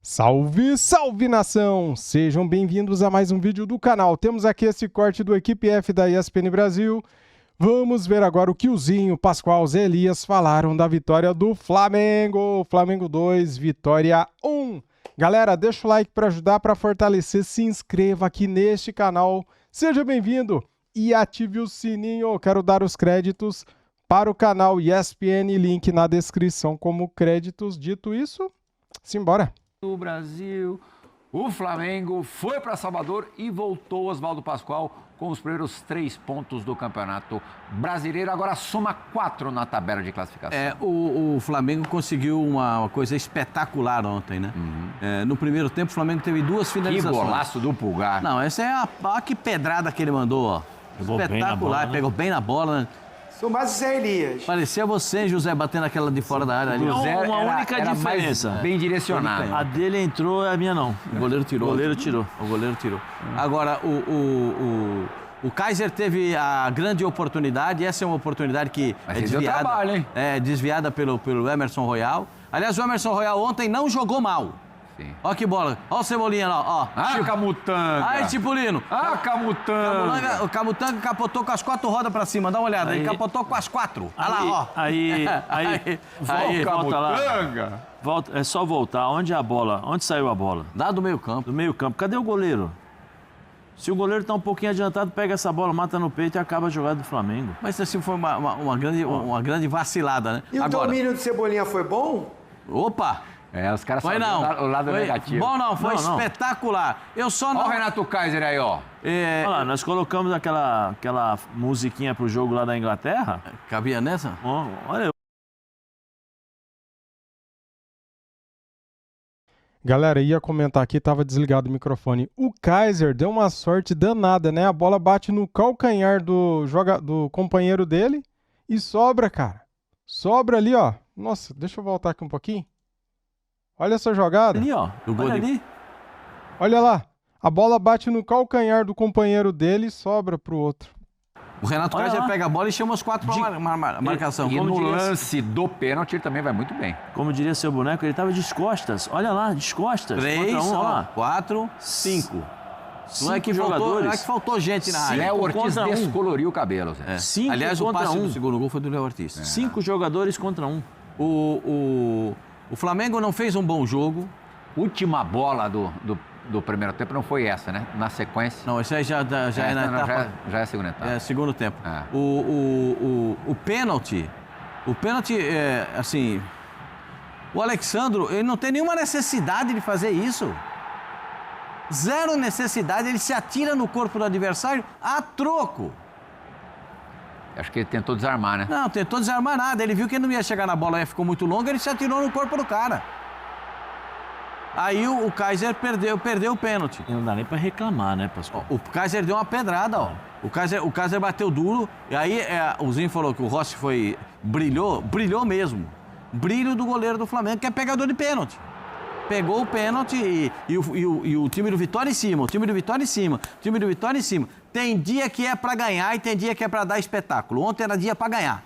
Salve, salve nação! Sejam bem-vindos a mais um vídeo do canal. Temos aqui esse corte do Equipe F da ESPN Brasil. Vamos ver agora o que o Zinho, Pascoal, Zé Elias falaram da vitória do Flamengo. Flamengo 2, Vitória 1. Galera, deixa o like para ajudar, para fortalecer. Se inscreva aqui neste canal. Seja bem-vindo e ative o sininho. Quero dar os créditos para o canal ESPN, link na descrição como créditos. Dito isso, simbora! Do Brasil, o Flamengo foi para Salvador e voltou Oswaldo Pascoal com os primeiros 3 pontos do Campeonato Brasileiro. Agora soma 4 na tabela de classificação. O Flamengo conseguiu uma coisa espetacular ontem, né? No primeiro tempo, o Flamengo teve 2 finalizações. Que golaço do Pulgar. Não, essa é que pedrada que ele mandou, ó. Pegou Espetacular, bem na bola, né? pegou bem na bola, né? Sou mais o Zé Elias. Parecia você, José, batendo aquela de fora da área ali. Não, Zé uma única era diferença. mais bem direcionado. A dele entrou, a minha não. O goleiro tirou. O goleiro tirou. O goleiro tirou. Agora, o Kaiser teve a grande oportunidade, essa é uma oportunidade que Mas é ele deu desviada, trabalho, hein? desviada pelo Emerson Royal. Aliás, o Emerson Royal ontem não jogou mal. Sim. Ó que bola, ó o Cebolinha lá, ó. Ah, Camutanga! Aí, Tipulino. Ah, Camutanga! O Camutanga capotou com as 4 rodas pra cima, dá uma olhada. Ele capotou com as 4. Olha lá, ó. Aí, volta lá. Camutanga! Volta, é só voltar. Onde é a bola? Onde saiu a bola? Dá do meio campo. Do meio campo. Cadê o goleiro? Se o goleiro tá um pouquinho adiantado, pega essa bola, mata no peito e acaba a jogada do Flamengo. Mas assim foi uma grande vacilada, né? E o domínio do Cebolinha foi bom? Opa! Os caras Foi só não. viram o lado Foi negativo. bom não, foi Não. espetacular. Eu só Olha não... o Renato Kaiser aí, ó. Olha lá, nós colocamos aquela musiquinha pro jogo lá da Inglaterra. Cabia nessa? Ó, olha, Galera, ia comentar aqui, tava desligado o microfone. O Kaiser deu uma sorte danada, né? A bola bate no calcanhar do companheiro dele e sobra, cara. Sobra ali, ó. Nossa, deixa eu voltar aqui um pouquinho. Olha essa jogada. ali, ó. O gol Olha de- ali. Olha lá. A bola bate no calcanhar do companheiro dele e sobra pro outro. O Renato Olha Kaiser lá. pega a bola e chama os 4 pra marcação. E Como no diria- lance do pênalti ele também vai muito bem. Como diria seu boneco, ele tava descostas. Olha lá, descostas. 3, Contra um, ó lá. 4, 5. Não é que jogadores. Não é que faltou gente na área. Léo Ortiz contra um. descoloriu o cabelo, Zé. 5 Aliás, o contra passe 1. do segundo gol foi do Léo Ortiz. 5 jogadores contra 1. O Flamengo não fez um bom jogo. Última bola do primeiro tempo não foi essa, né? Na sequência. Não, isso aí já é na Não, etapa... já é a segunda etapa. É, segundo tempo. É. O pênalti, assim, o Alexandro, ele não tem nenhuma necessidade de fazer isso. Zero necessidade, ele se atira no corpo do adversário a troco. Acho que ele tentou desarmar, né? Não, tentou desarmar nada, ele viu que ele não ia chegar na bola, ficou muito longa, ele se atirou no corpo do cara. Aí o Kaiser perdeu o pênalti. Não dá nem pra reclamar, né, Pascoal? O Kaiser deu uma pedrada, ó. O Kaiser bateu duro, e aí o Zinho falou que o Rossi brilhou mesmo. Brilho do goleiro do Flamengo, que é pegador de pênalti. Pegou o pênalti e o time do Vitória em cima, Tem dia que é pra ganhar e tem dia que é pra dar espetáculo. Ontem era dia pra ganhar.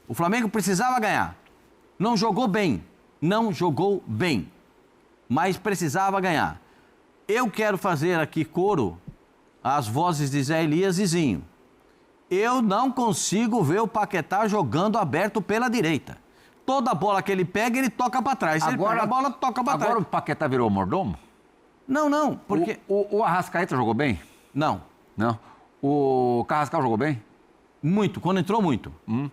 O Flamengo precisava ganhar. Não jogou bem, mas precisava ganhar. Eu quero fazer aqui coro às vozes de Zé Elias e Zinho. Eu não consigo ver o Paquetá jogando aberto pela direita. Toda bola que ele pega, ele toca pra trás. Ele pega a bola, toca pra trás. Agora o Paquetá virou mordomo? Não, porque... O Arrascaeta jogou bem? Não, Não. O Carrascal jogou bem? muito, quando entrou muito. O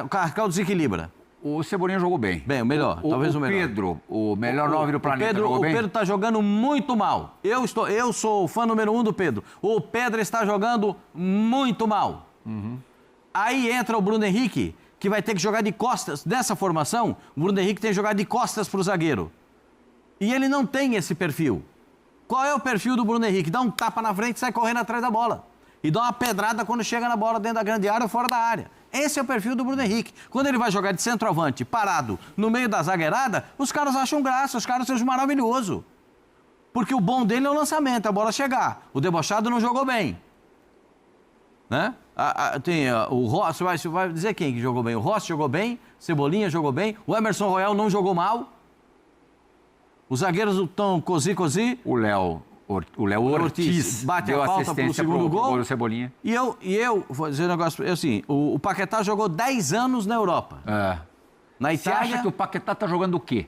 Carrascal desequilibra. O Cebolinha jogou bem. Bem, o melhor, talvez o melhor. Pedro, o melhor 9 do planeta, jogou O bem? Pedro está jogando muito mal. Eu sou o fã número 1 do Pedro. O Pedro está jogando muito mal. Aí entra o Bruno Henrique, que vai ter que jogar de costas. Dessa formação, o Bruno Henrique tem que jogar de costas para o zagueiro. E ele não tem esse perfil. Qual é o perfil do Bruno Henrique? Dá um tapa na frente e sai correndo atrás da bola. E dá uma pedrada quando chega na bola dentro da grande área ou fora da área. Esse é o perfil do Bruno Henrique. Quando ele vai jogar de centroavante, parado, no meio da zagueirada, os caras acham graça, os caras acham maravilhoso. Porque o bom dele é o lançamento, a bola chegar. O debochado não jogou bem. Né? O Rossi, você vai dizer quem que jogou bem? O Rossi jogou bem, Cebolinha jogou bem, o Emerson Royal não jogou mal. Os zagueiros estão cozi. O Léo Ortiz bate deu a falta assistência pro segundo gol. pro Cebolinha. E eu vou dizer um negócio, assim, o Paquetá jogou 10 anos na Europa. Na Você Itália, acha que o Paquetá tá jogando o quê?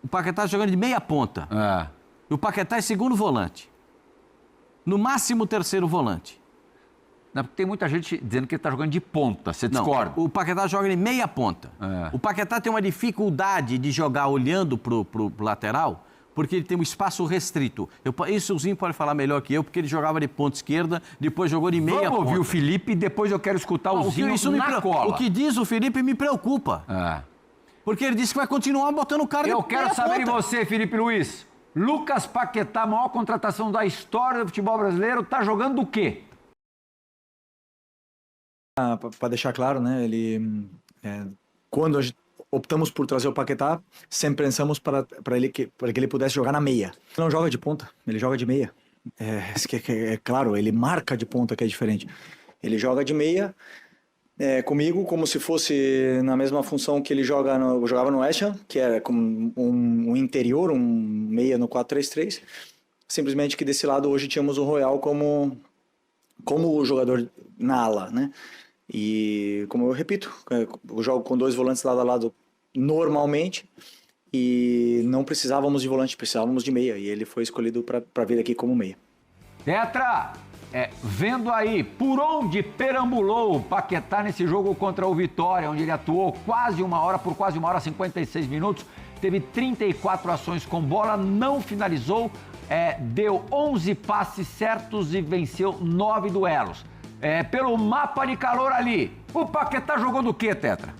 o Paquetá jogando de meia ponta. E o Paquetá é segundo volante. No máximo, terceiro volante. Não, porque tem muita gente dizendo que ele tá jogando de ponta. Você discorda? Não, o Paquetá joga de meia ponta. O Paquetá tem uma dificuldade de jogar olhando pro lateral, porque ele tem um espaço restrito. Isso o Zinho pode falar melhor que eu, porque ele jogava de ponta esquerda, depois jogou de meia ponta. Vamos ouvir o Felipe e depois eu quero escutar o Zinho na cola. O que diz o Felipe me preocupa. Porque ele disse que vai continuar botando o cara de meia ponta. Eu quero saber de você, Felipe Luiz. Lucas Paquetá, a maior contratação da história do futebol brasileiro, tá jogando o quê? Para deixar claro, né? Quando optamos por trazer o Paquetá, sempre pensamos para que ele pudesse jogar na meia. Ele não joga de ponta, ele joga de meia. É claro, ele marca de ponta, que é diferente. Ele joga de meia comigo, como se fosse na mesma função que ele jogava no West Ham, que era como um interior, um meia no 4-3-3. Simplesmente que desse lado hoje tínhamos o Royal como o jogador na ala, né? E, como eu repito, eu jogo com 2 volantes lado a lado normalmente e não precisávamos de volante, precisávamos de meia. E ele foi escolhido para vir aqui como meia. Tetra, vendo aí por onde perambulou o Paquetá nesse jogo contra o Vitória, onde ele atuou por quase uma hora, 56 minutos, teve 34 ações com bola, não finalizou, deu 11 passes certos e venceu 9 duelos. Pelo mapa de calor ali, o Paquetá jogou do quê, Tetra?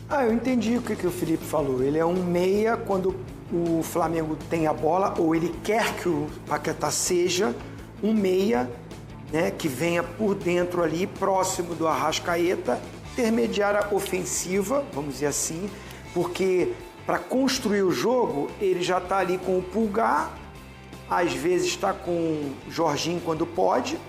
Eu entendi o que o Felipe falou. Ele é um meia quando o Flamengo tem a bola, ou ele quer que o Paquetá seja um meia, né, que venha por dentro ali, próximo do Arrascaeta, intermediária ofensiva, vamos dizer assim, porque para construir o jogo, ele já está ali com o Pulgar, às vezes está com o Jorginho quando pode,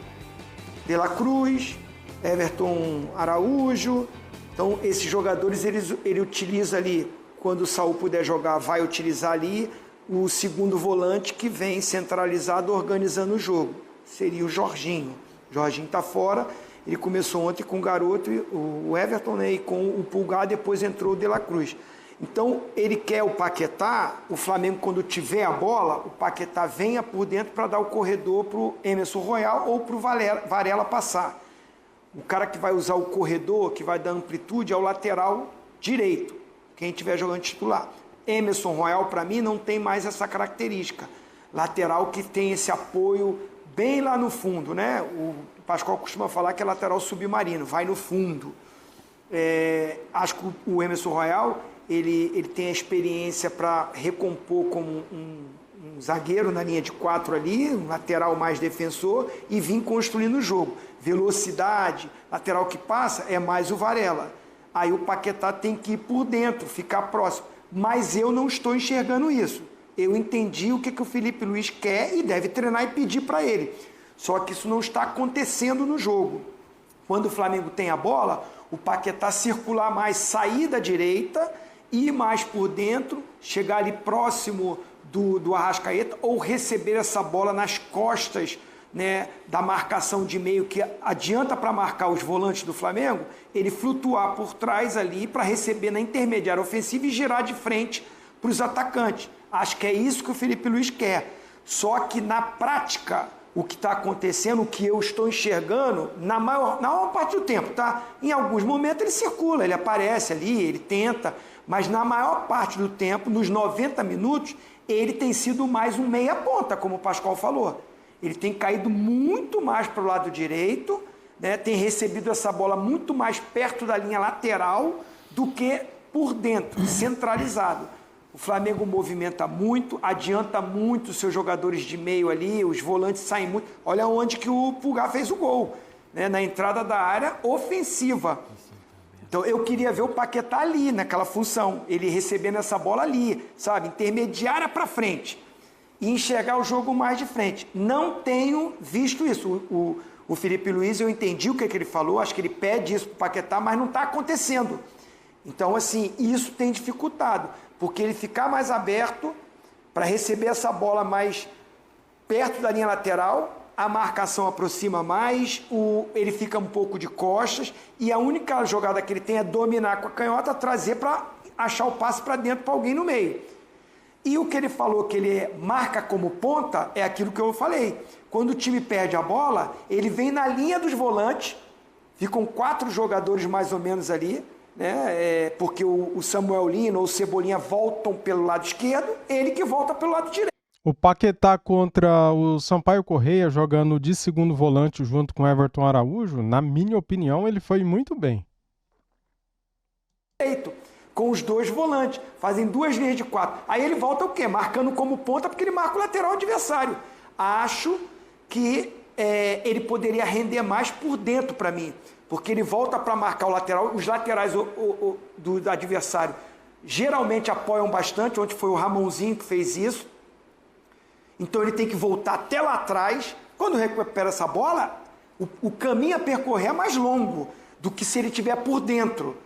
De La Cruz, Everton Araújo. Então, esses jogadores, ele utiliza ali, quando o Saul puder jogar, vai utilizar ali o segundo volante que vem centralizado organizando o jogo. Seria o Jorginho. O Jorginho está fora, ele começou ontem com o garoto, o Everton, né, e com o Pulgar, depois entrou o De La Cruz. Então, ele quer o Paquetá, o Flamengo, quando tiver a bola, o Paquetá venha por dentro para dar o corredor para o Emerson Royal ou para o Varela passar. O cara que vai usar o corredor, que vai dar amplitude, é o lateral direito, quem estiver jogando titular. Emerson Royal, para mim, não tem mais essa característica. Lateral que tem esse apoio bem lá no fundo, né? O Pascoal costuma falar que é lateral submarino, vai no fundo. Acho que o Emerson Royal... Ele tem a experiência para recompor como um zagueiro na linha de 4 ali, um lateral mais defensor, e vir construindo o jogo. Velocidade, lateral que passa, é mais o Varela. Aí o Paquetá tem que ir por dentro, ficar próximo. Mas eu não estou enxergando isso. Eu entendi o que o Felipe Luiz quer e deve treinar e pedir para ele. Só que isso não está acontecendo no jogo. Quando o Flamengo tem a bola, o Paquetá circular mais, sair da direita, ir mais por dentro, chegar ali próximo do Arrascaeta ou receber essa bola nas costas, né, da marcação de meio que adianta para marcar os volantes do Flamengo, ele flutuar por trás ali para receber na intermediária ofensiva e girar de frente para os atacantes. Acho que é isso que o Felipe Luiz quer. Só que na prática, o que está acontecendo, o que eu estou enxergando, na maior parte do tempo, tá? Em alguns momentos ele circula, ele aparece ali, ele tenta, mas na maior parte do tempo, nos 90 minutos, ele tem sido mais um meia ponta, como o Pascoal falou. Ele tem caído muito mais para o lado direito, né? Tem recebido essa bola muito mais perto da linha lateral do que por dentro, centralizado. O Flamengo movimenta muito, adianta muito os seus jogadores de meio ali, os volantes saem muito. Olha onde que o Pulgar fez o gol, né? Na entrada da área ofensiva. Então eu queria ver o Paquetá ali, naquela função, ele recebendo essa bola ali, sabe, intermediária para frente, e enxergar o jogo mais de frente. Não tenho visto isso. O Felipe Luiz, eu entendi o que ele falou, acho que ele pede isso para o Paquetá, mas não está acontecendo. Então, assim, isso tem dificultado, porque ele ficar mais aberto para receber essa bola mais perto da linha lateral, a marcação aproxima mais, ele fica um pouco de costas e a única jogada que ele tem é dominar com a canhota, trazer para achar o passe para dentro para alguém no meio. E o que ele falou que ele marca como ponta é aquilo que eu falei. Quando o time perde a bola, ele vem na linha dos volantes, ficam 4 jogadores mais ou menos ali, né? Porque o Samuel Lino ou o Cebolinha voltam pelo lado esquerdo, ele que volta pelo lado direito. O Paquetá contra o Sampaio Corrêa, jogando de segundo volante junto com Everton Araújo, na minha opinião, ele foi muito bem. Com os 2 volantes, fazem 2 linhas de 4. Aí ele volta o quê? Marcando como ponta, porque ele marca o lateral adversário. Acho que ele poderia render mais por dentro para mim, porque ele volta para marcar o lateral, os laterais do adversário geralmente apoiam bastante, onde foi o Ramonzinho que fez isso. Então ele tem que voltar até lá atrás. Quando recupera essa bola, o caminho a percorrer é mais longo do que se ele estiver por dentro.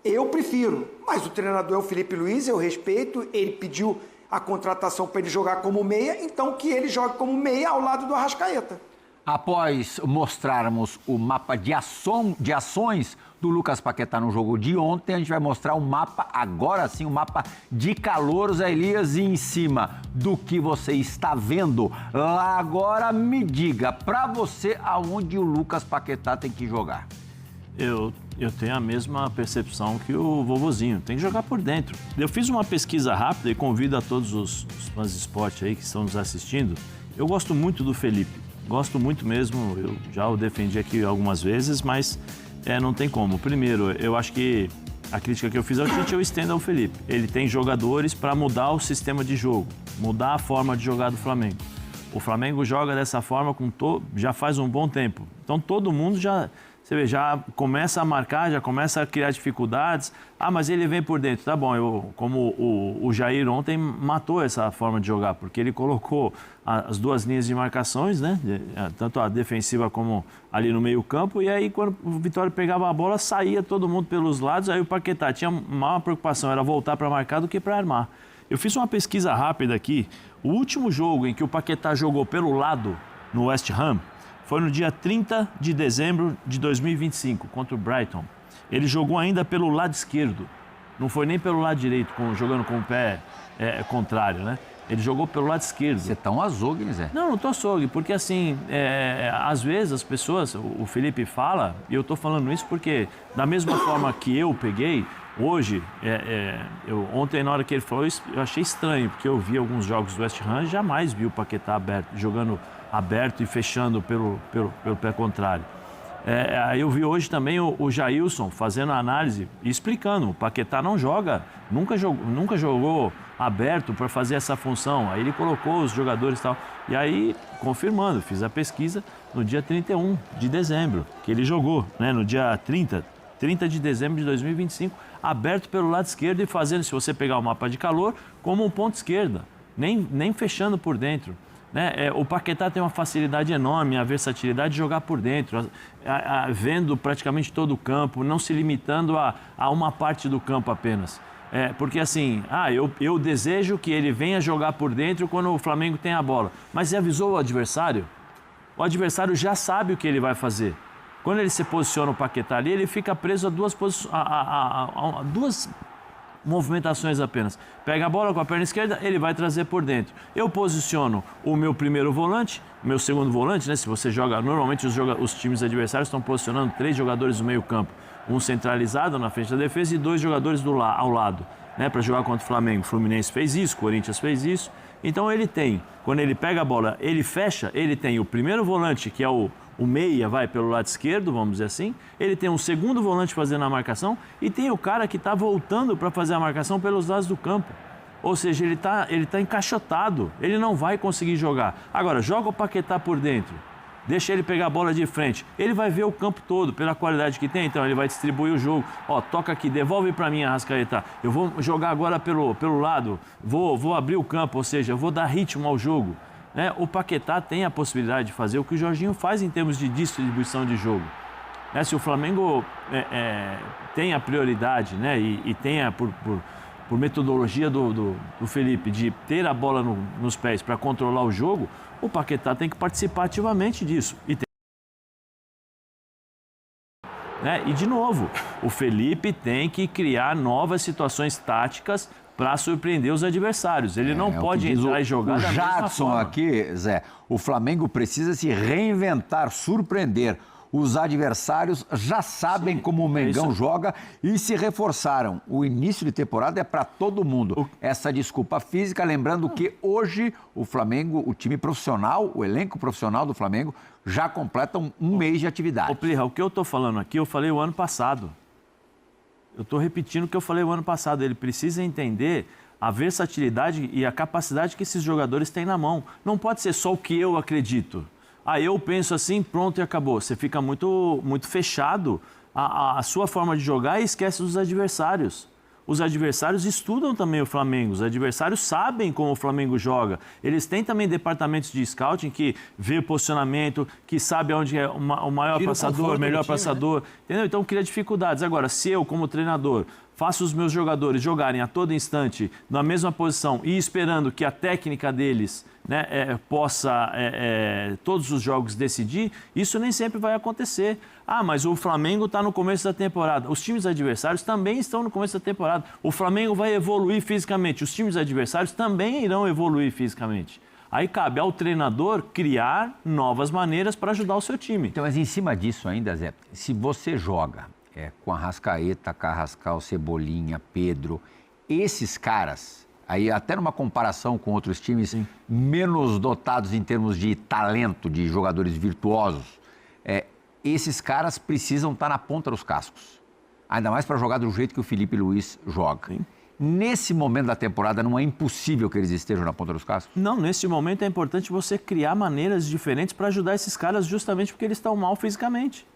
Eu prefiro, mas o treinador é o Felipe Luiz, eu respeito, ele pediu a contratação para ele jogar como meia, então que ele jogue como meia ao lado do Arrascaeta. Após mostrarmos o mapa de ações do Lucas Paquetá no jogo de ontem, a gente vai mostrar o mapa, agora sim, o mapa de calouros, Elias, e em cima do que você está vendo lá agora, me diga, para você, aonde o Lucas Paquetá tem que jogar? Eu tenho a mesma percepção que o vovozinho, tem que jogar por dentro. Eu fiz uma pesquisa rápida e convido a todos os fãs de esporte aí que estão nos assistindo. Eu gosto muito do Felipe. Gosto muito mesmo, eu já o defendi aqui algumas vezes, mas não tem como. Primeiro, eu acho que a crítica que eu fiz ao Tite eu estendo ao Felipe. Ele tem jogadores para mudar o sistema de jogo, mudar a forma de jogar do Flamengo. O Flamengo joga dessa forma já faz um bom tempo. Então todo mundo já começa a marcar, já começa a criar dificuldades. Ah, mas ele vem por dentro. Tá bom, como o Jair ontem matou essa forma de jogar, porque ele colocou as 2 linhas de marcações, né? Tanto a defensiva como ali no meio campo. E aí, quando o Vitória pegava a bola, saía todo mundo pelos lados. Aí o Paquetá tinha maior preocupação, era voltar para marcar do que para armar. Eu fiz uma pesquisa rápida aqui. O último jogo em que o Paquetá jogou pelo lado no West Ham foi no dia 30 de dezembro de 2025, contra o Brighton. Ele jogou ainda pelo lado esquerdo, não foi nem pelo lado direito, jogando com o pé contrário, né? Ele jogou pelo lado esquerdo. Você tá um açougue, né, Zé? Não tô açougue, porque assim, às vezes as pessoas, o Felipe fala, e eu tô falando isso porque, da mesma forma que eu peguei, hoje, ontem na hora que ele falou isso, eu achei estranho, porque eu vi alguns jogos do West Ham e jamais vi o Paquetá jogando aberto e fechando pelo pé contrário. Aí eu vi hoje também o Jailson fazendo a análise e explicando, o Paquetá não joga, nunca jogou aberto para fazer essa função. Aí ele colocou os jogadores e tal. E aí, confirmando, fiz a pesquisa no dia 31 de dezembro, que ele jogou, né? No dia 30 de dezembro de 2025, aberto pelo lado esquerdo e fazendo, se você pegar o mapa de calor, como um ponto esquerda, nem fechando por dentro. Né? O Paquetá tem uma facilidade enorme, a versatilidade de jogar por dentro, vendo praticamente todo o campo, não se limitando a uma parte do campo apenas. Porque assim, eu desejo que ele venha jogar por dentro quando o Flamengo tem a bola. Mas você avisou o adversário? O adversário já sabe o que ele vai fazer. Quando ele se posiciona o Paquetá ali, ele fica preso a duas movimentações apenas. Pega a bola com a perna esquerda, ele vai trazer por dentro. Eu posiciono o meu primeiro volante, meu segundo volante, né? Se você joga, normalmente os times adversários estão posicionando 3 jogadores no meio campo. Um centralizado na frente da defesa e 2 jogadores ao lado, né? Para jogar contra o Flamengo. O Fluminense fez isso, o Corinthians fez isso. Então ele tem, quando ele pega a bola, ele fecha, ele tem o primeiro volante, que é o meia, vai pelo lado esquerdo, vamos dizer assim. Ele tem um segundo volante fazendo a marcação e tem o cara que está voltando para fazer a marcação pelos lados do campo. Ou seja, ele tá encaixotado, ele não vai conseguir jogar. Agora, joga o Paquetá por dentro, deixa ele pegar a bola de frente. Ele vai ver o campo todo, pela qualidade que tem, então ele vai distribuir o jogo. Ó, toca aqui, devolve para mim, Arrascaeta. Eu vou jogar agora pelo lado, vou abrir o campo, ou seja, eu vou dar ritmo ao jogo. Né? O Paquetá tem a possibilidade de fazer o que o Jorginho faz em termos de distribuição de jogo. Né? Se o Flamengo tem a prioridade, né? e tenha por metodologia do Felipe, de ter a bola nos pés para controlar o jogo, o Paquetá tem que participar ativamente disso. E de novo, o Felipe tem que criar novas situações táticas para surpreender os adversários. Ele não pode entrar e jogar da mesma Jadson forma. aqui, Zé, o Flamengo precisa se reinventar, surpreender. Os adversários já sabem como o Mengão joga e se reforçaram. O início de temporada é para todo mundo. Essa desculpa física, lembrando que hoje o Flamengo, o time profissional, o elenco profissional do Flamengo, já completam um mês de atividade. Ô, Plirra, o que eu estou falando aqui, eu falei o ano passado. Eu estou repetindo o que eu falei o ano passado. Ele precisa entender a versatilidade e a capacidade que esses jogadores têm na mão. Não pode ser só o que eu acredito. Eu penso assim, pronto e acabou. Você fica muito fechado à sua forma de jogar e esquece dos adversários. Os adversários estudam também o Flamengo, os adversários sabem como o Flamengo joga. Eles têm também departamentos de scouting que vê o posicionamento, que sabe onde é o maior passador, o melhor passador. Entendeu? Então cria dificuldades. Agora, se eu, como treinador, faço os meus jogadores jogarem a todo instante na mesma posição e esperando que a técnica deles possa todos os jogos decidir, isso nem sempre vai acontecer. Mas o Flamengo está no começo da temporada. Os times adversários também estão no começo da temporada. O Flamengo vai evoluir fisicamente. Os times adversários também irão evoluir fisicamente. Aí cabe ao treinador criar novas maneiras para ajudar o seu time. Então, mas em cima disso ainda, Zé, se você joga com Arrascaeta, Carrascal, Cebolinha, Pedro, esses caras... Aí, até numa comparação com outros times menos dotados em termos de talento, de jogadores virtuosos, esses caras precisam estar na ponta dos cascos. Ainda mais para jogar do jeito que o Felipe Luiz joga. Sim. Nesse momento da temporada, não é impossível que eles estejam na ponta dos cascos? Não, nesse momento é importante você criar maneiras diferentes para ajudar esses caras justamente porque eles estão mal fisicamente.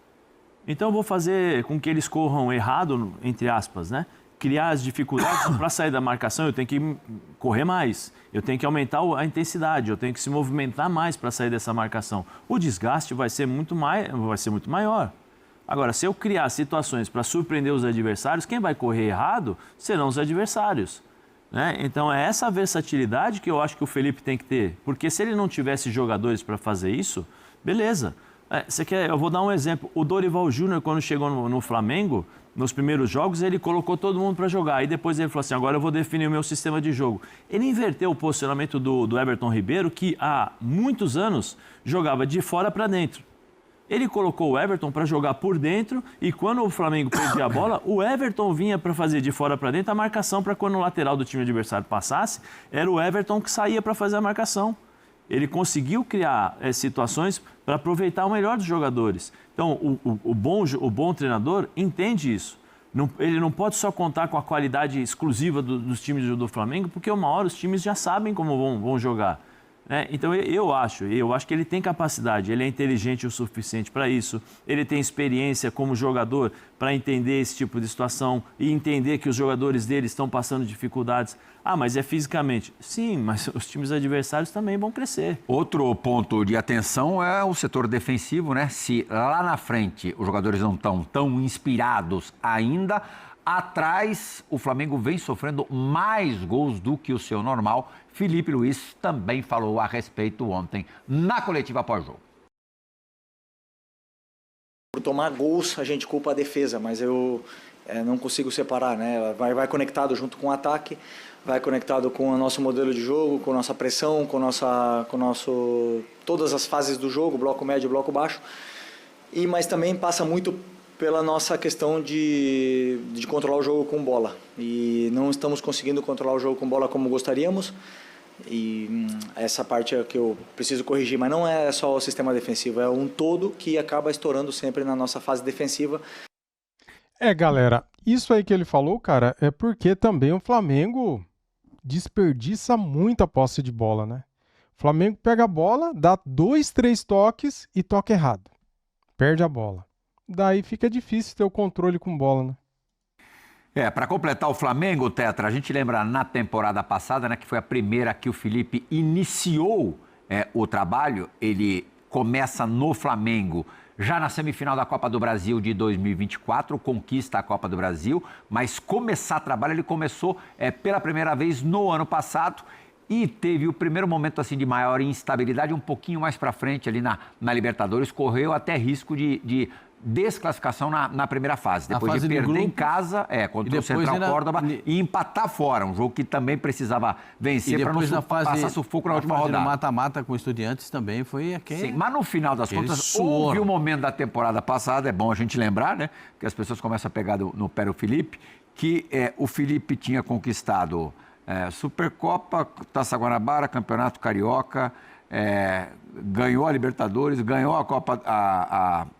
Então, eu vou fazer com que eles corram errado, entre aspas, criar as dificuldades para sair da marcação, eu tenho que correr mais, eu tenho que aumentar a intensidade, eu tenho que se movimentar mais para sair dessa marcação. O desgaste vai ser muito maior. Agora, se eu criar situações para surpreender os adversários, quem vai correr errado serão os adversários. Então, é essa versatilidade que eu acho que o Felipe tem que ter, porque se ele não tivesse jogadores para fazer isso, beleza. Eu vou dar um exemplo. O Dorival Júnior, quando chegou no Flamengo, nos primeiros jogos, ele colocou todo mundo para jogar. Aí depois ele falou assim, agora eu vou definir o meu sistema de jogo. Ele inverteu o posicionamento do Everton Ribeiro, que há muitos anos jogava de fora para dentro. Ele colocou o Everton para jogar por dentro e quando o Flamengo perdia a bola, o Everton vinha para fazer de fora para dentro a marcação para quando o lateral do time adversário passasse, era o Everton que saía para fazer a marcação. Ele conseguiu criar situações para aproveitar o melhor dos jogadores. Então, o bom treinador entende isso. Ele não pode só contar com a qualidade exclusiva dos times do Flamengo, porque uma hora os times já sabem como vão jogar. Então, eu acho que ele tem capacidade, ele é inteligente o suficiente para isso, ele tem experiência como jogador para entender esse tipo de situação e entender que os jogadores dele estão passando dificuldades. Mas é fisicamente. Sim, mas os times adversários também vão crescer. Outro ponto de atenção é o setor defensivo, Se lá na frente os jogadores não estão tão inspirados ainda, atrás o Flamengo vem sofrendo mais gols do que o seu normal. Felipe Luiz também falou a respeito ontem na coletiva pós-jogo. Por tomar gols, a gente culpa a defesa, mas eu não consigo separar, Vai conectado junto com o ataque, vai conectado com o nosso modelo de jogo, com a nossa pressão, com todas as fases do jogo, bloco médio, bloco baixo. Mas também passa muito pela nossa questão de controlar o jogo com bola. E não estamos conseguindo controlar o jogo com bola como gostaríamos. E essa parte é que eu preciso corrigir, mas não é só o sistema defensivo, é um todo que acaba estourando sempre na nossa fase defensiva. Galera, isso aí que ele falou, cara, é porque também o Flamengo desperdiça muita posse de bola, O Flamengo pega a bola, dá 2, 3 toques e toca errado. Perde a bola. Daí fica difícil ter o controle com bola, Para completar o Flamengo, Tetra, a gente lembra na temporada passada, que foi a primeira que o Felipe iniciou o trabalho, ele começa no Flamengo já na semifinal da Copa do Brasil de 2024, conquista a Copa do Brasil, mas começar trabalho ele começou pela primeira vez no ano passado e teve o primeiro momento assim de maior instabilidade um pouquinho mais para frente ali na Libertadores, correu até risco de desclassificação na primeira fase, depois de perder em casa contra o Central Córdoba e empatar fora, um jogo que também precisava vencer para não passar sufoco na última rodada. No mata-mata com Estudiantes também foi aquele... Sim, mas no final das contas, houve um momento da temporada passada, é bom a gente lembrar, né, que as pessoas começam a pegar no pé do Felipe, que o Felipe tinha conquistado Supercopa, Taça Guanabara, Campeonato Carioca, ganhou a Libertadores, ganhou a Copa,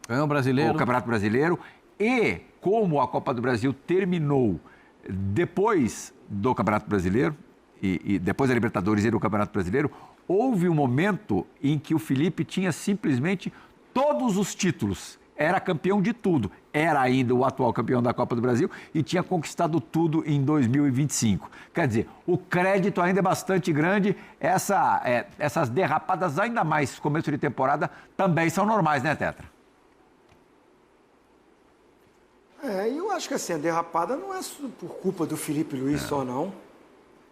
ganhou o Campeonato Brasileiro e como a Copa do Brasil terminou depois do Campeonato Brasileiro e depois da Libertadores e do Campeonato Brasileiro, houve um momento em que o Felipe tinha simplesmente todos os títulos. Era campeão de tudo, era ainda o atual campeão da Copa do Brasil e tinha conquistado tudo em 2025. Quer dizer, o crédito ainda é bastante grande, essas derrapadas ainda mais começo de temporada também são normais, né, Tetra? Eu acho que assim, a derrapada não é por culpa do Felipe Luiz só, não.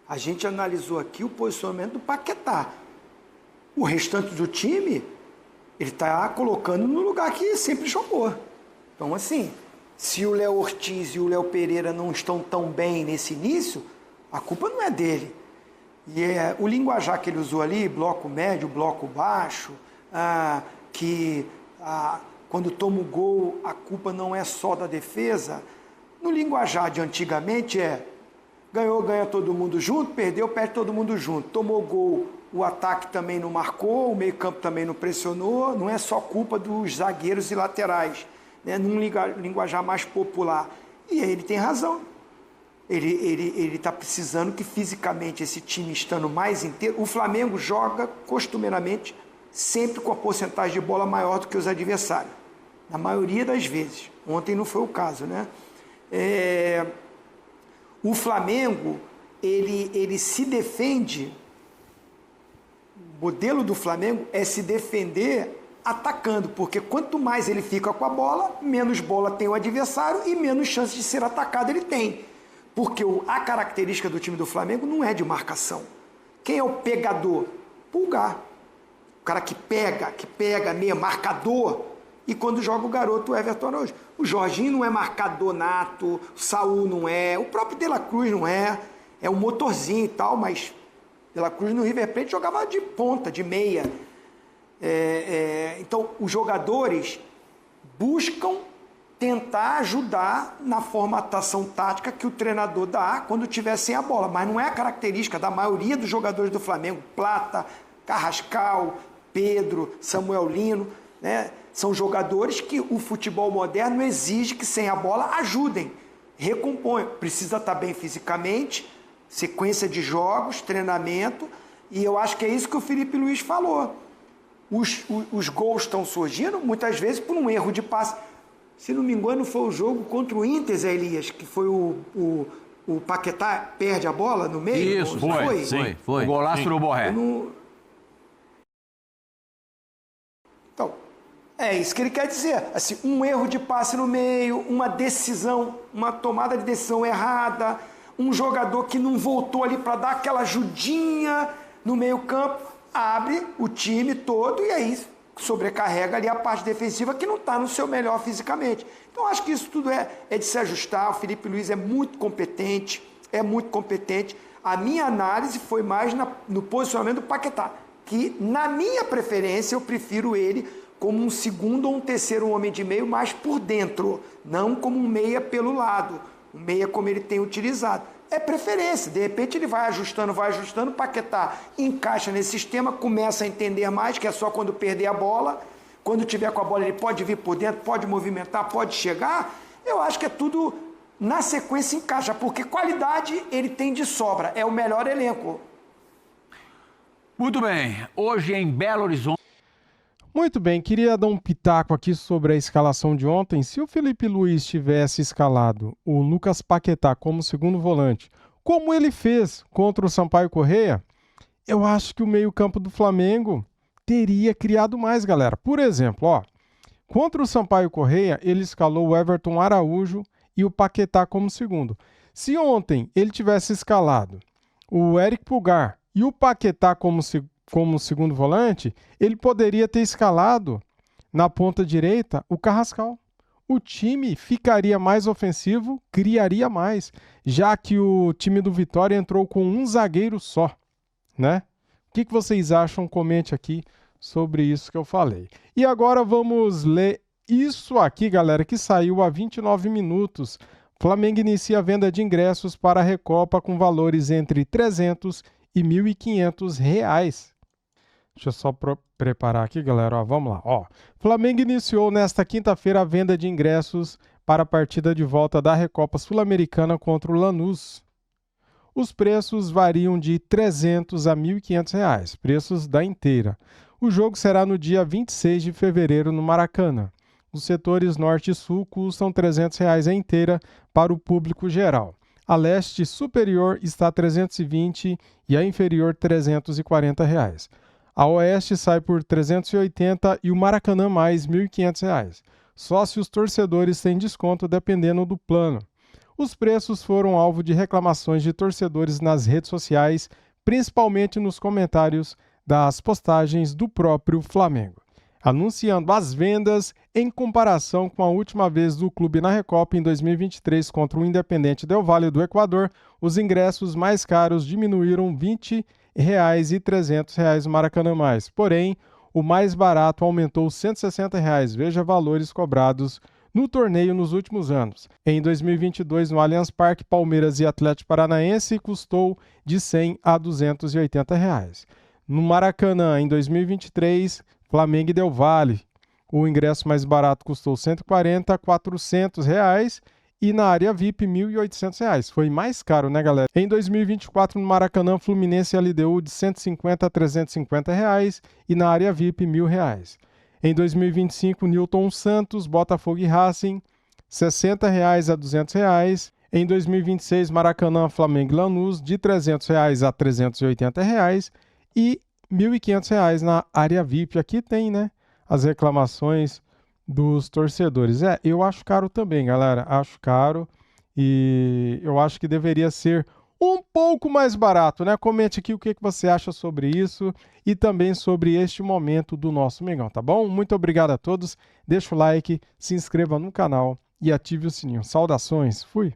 A gente analisou aqui o posicionamento do Paquetá. O restante do time... ele está colocando no lugar que sempre jogou. Então, assim, se o Léo Ortiz e o Léo Pereira não estão tão bem nesse início, a culpa não é dele. E o linguajar que ele usou ali, bloco médio, bloco baixo, quando toma o gol, a culpa não é só da defesa. No linguajar de antigamente ganhou, ganha todo mundo junto, perdeu, perde todo mundo junto. Tomou gol, o ataque também não marcou, o meio-campo também não pressionou, não é só culpa dos zagueiros e laterais, né? Num linguajar mais popular. E aí ele tem razão. Ele está precisando que fisicamente esse time estando mais inteiro. O Flamengo joga costumeiramente sempre com a porcentagem de bola maior do que os adversários. Na maioria das vezes. Ontem não foi o caso, né? O Flamengo, ele se defende. O modelo do Flamengo é se defender atacando, porque quanto mais ele fica com a bola, menos bola tem o adversário e menos chance de ser atacado ele tem. Porque a característica do time do Flamengo não é de marcação. Quem é o pegador? Pulgar. O cara que pega meio marcador. E quando joga o garoto, o Everton Araújo. O Jorginho não é marcador nato, o Saúl não é, o próprio De La Cruz não é um motorzinho e tal, mas De La Cruz no River Plate jogava de ponta, de meia. Então, os jogadores buscam tentar ajudar na formatação tática que o treinador dá quando tiver sem a bola, mas não é a característica da maioria dos jogadores do Flamengo, Plata, Carrascal, Pedro, Samuel Lino, né? São jogadores que o futebol moderno exige que sem a bola ajudem, recomponham, precisa estar bem fisicamente, sequência de jogos, treinamento, e eu acho que é isso que o Felipe Luiz falou. Os gols estão surgindo, muitas vezes, por um erro de passe. Se não me engano, foi o jogo contra o Inter, Zé Elias, que foi o Paquetá perde a bola no meio? Isso, foi. O golaço do Borré. Então, é isso que ele quer dizer. Assim, um erro de passe no meio, uma decisão, uma tomada de decisão errada, um jogador que não voltou ali para dar aquela ajudinha no meio-campo, abre o time todo e aí sobrecarrega ali a parte defensiva que não está no seu melhor fisicamente. Então, acho que isso tudo é de se ajustar. O Felipe Luiz é muito competente, A minha análise foi mais no posicionamento do Paquetá, que, na minha preferência, eu prefiro ele como um segundo ou um terceiro homem de meio, mais por dentro, não como um meia pelo lado, um meia como ele tem utilizado. É preferência, de repente ele vai ajustando, o Paquetá encaixa nesse sistema, começa a entender mais, que é só quando perder a bola, quando tiver com a bola ele pode vir por dentro, pode movimentar, pode chegar. Eu acho que é tudo na sequência encaixa, porque qualidade ele tem de sobra, é o melhor elenco. Muito bem, hoje em Belo Horizonte. Muito bem, queria dar um pitaco aqui sobre a escalação de ontem. Se o Felipe Luiz tivesse escalado o Lucas Paquetá como segundo volante, como ele fez contra o Sampaio Corrêa, eu acho que o meio-campo do Flamengo teria criado mais, galera. Por exemplo, Contra o Sampaio Corrêa, ele escalou o Everton Araújo e o Paquetá como segundo. Se ontem ele tivesse escalado o Eric Pulgar e o Paquetá como segundo volante, ele poderia ter escalado na ponta direita o Carrascal. O time ficaria mais ofensivo, criaria mais, já que o time do Vitória entrou com um zagueiro só, né? O que vocês acham? Comente aqui sobre isso que eu falei. E agora vamos ler isso aqui, galera, que saiu há 29 minutos. Flamengo inicia a venda de ingressos para a Recopa com valores entre R$300 e R$1.500. Deixa eu só preparar aqui, galera. Ó, vamos lá. Ó, Flamengo iniciou nesta quinta-feira a venda de ingressos para a partida de volta da Recopa Sul-Americana contra o Lanús. Os preços variam de R$300 a R$1.500, preços da inteira. O jogo será no dia 26 de fevereiro no Maracanã. Os setores norte e sul custam R$300 a inteira para o público geral. A leste superior está a R$320 e a inferior R$340. A oeste sai por R$380 e o Maracanã mais R$1.500. Sócios torcedores têm desconto dependendo do plano. Os preços foram alvo de reclamações de torcedores nas redes sociais, principalmente nos comentários das postagens do próprio Flamengo, anunciando as vendas em comparação com a última vez do clube na Recopa em 2023 contra o Independente Del Valle do Equador. Os ingressos mais caros diminuíram R$20 e R$300 no Maracanã mais. Porém, o mais barato aumentou R$160. Veja valores cobrados no torneio nos últimos anos. Em 2022, no Allianz Parque, Palmeiras e Atlético Paranaense custou de R$100 a R$280. No Maracanã, em 2023, Flamengo e Del Valle, o ingresso mais barato custou R$140 a R$400 e na área VIP R$1.800. Foi mais caro, né, galera? Em 2024, no Maracanã, Fluminense e LDU de R$150 a R$350 e na área VIP R$1.000. Em 2025, Newton Santos, Botafogo e Racing, R$60 a R$200. Em 2026, Maracanã, Flamengo e Lanús, de R$300 a R$380 e R$1.500 na área VIP. Aqui tem, né, as reclamações dos torcedores. Eu acho caro também, galera. Acho caro e eu acho que deveria ser um pouco mais barato, né? Comente aqui o que você acha sobre isso e também sobre este momento do nosso Mengão, tá bom? Muito obrigado a todos. Deixa o like, se inscreva no canal e ative o sininho. Saudações. Fui!